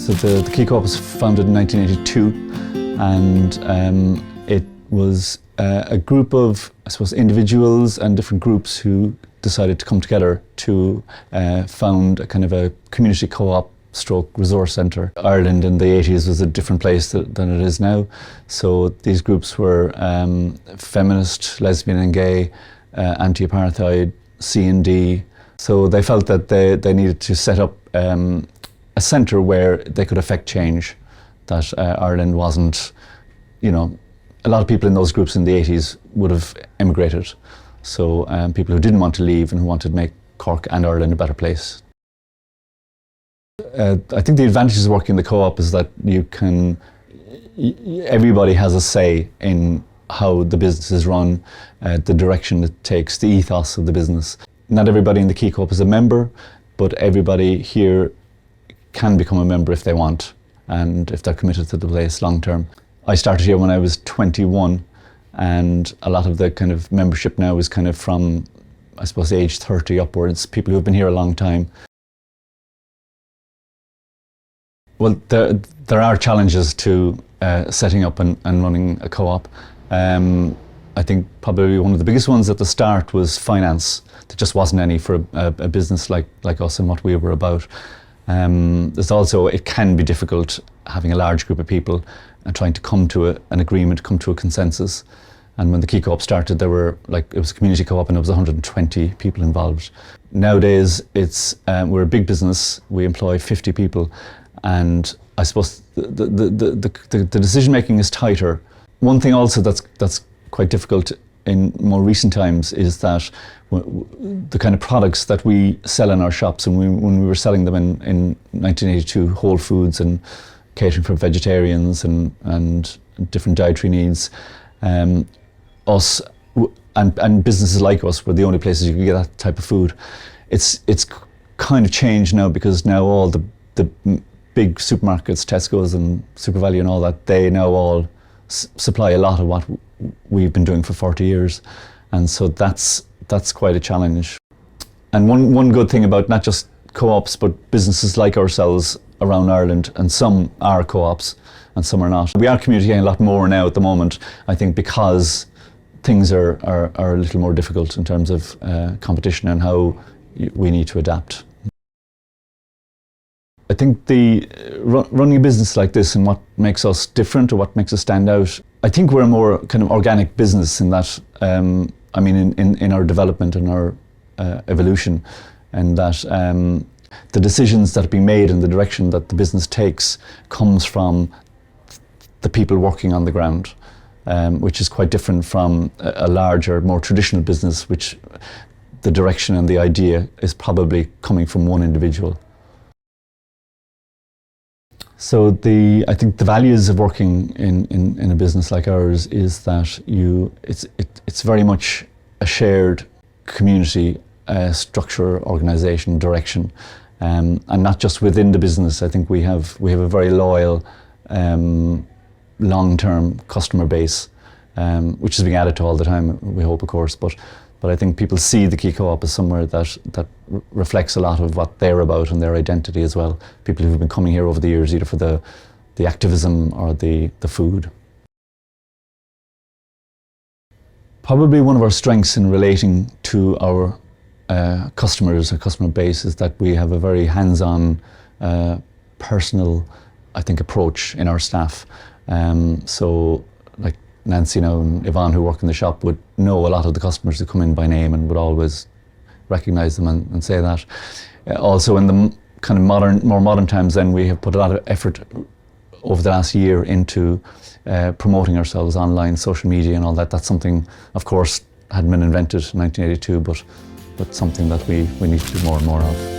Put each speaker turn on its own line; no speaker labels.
So the Quay Co-op was founded in 1982, and it was a group of, I suppose, individuals and different groups who decided to come together to found a kind of a community co-op stroke resource centre. Ireland in the 80s was a different place than it is now. So these groups were feminist, lesbian and gay, anti-apartheid, C&D. So they felt that they needed to set up a centre where they could affect change, that Ireland wasn't, you know, a lot of people in those groups in the 80s would have emigrated. So people who didn't want to leave and who wanted to make Cork and Ireland a better place. I think the advantages of working in the co-op is that everybody has a say in how the business is run, the direction it takes, the ethos of the business. Not everybody in the Quay Co-op is a member, but everybody here can become a member if they want and if they're committed to the place long term. I started here when I was 21, and a lot of the kind of membership now is kind of from, I suppose, age 30 upwards, people who have been here a long time. Well, there are challenges to setting up and running a co-op. I think probably one of the biggest ones at the start was finance. There just wasn't any for a business like us and what we were about. There's also, it can be difficult having a large group of people and trying to come to an agreement, come to a consensus. And when the Quay Co-op started, there were, it was a community co-op and there was 120 people involved. Nowadays, we're a big business. We employ 50 people. And I suppose the decision making is tighter. One thing also that's quite difficult in more recent times is that the kind of products that we sell in our shops, and when we were selling them in 1982, whole foods and catering for vegetarians and different dietary needs, us and businesses like us were the only places you could get that type of food. It's kind of changed now, because now all the big supermarkets, Tesco's and SuperValu and all that, they now all supply a lot of what we've been doing for 40 years. And so that's quite a challenge. And one good thing about not just co-ops, but businesses like ourselves around Ireland, and some are co-ops and some are not. We are communicating a lot more now at the moment, I think, because things are a little more difficult in terms of competition and how we need to adapt. I think running a business like this and what makes us different or what makes us stand out, I think we're a more kind of organic business in that, I mean, in our development and our evolution, and that the decisions that are being made and the direction that the business takes comes from the people working on the ground, which is quite different from a larger, more traditional business, which the direction and the idea is probably coming from one individual. So I think the values of working in a business like ours is that it's very much a shared community structure, organisation, direction, and not just within the business. I think we have a very loyal, long-term customer base, which is being added to all the time, we hope, of course. But I think people see the Quay Co-op as somewhere that reflects a lot of what they're about and their identity as well. People who've been coming here over the years, either for the activism or the food. Probably one of our strengths in relating to our customers, our customer base, is that we have a very hands-on, personal, I think, approach in our staff. So, like Nancy now and Yvonne, who work in the shop, would know a lot of the customers who come in by name and would always recognise them and say that. Also, in the kind of more modern times, then we have put a lot of effort over the last year into promoting ourselves online, social media and all that. That's something, of course, hadn't been invented in 1982, but something that we need to do more and more of.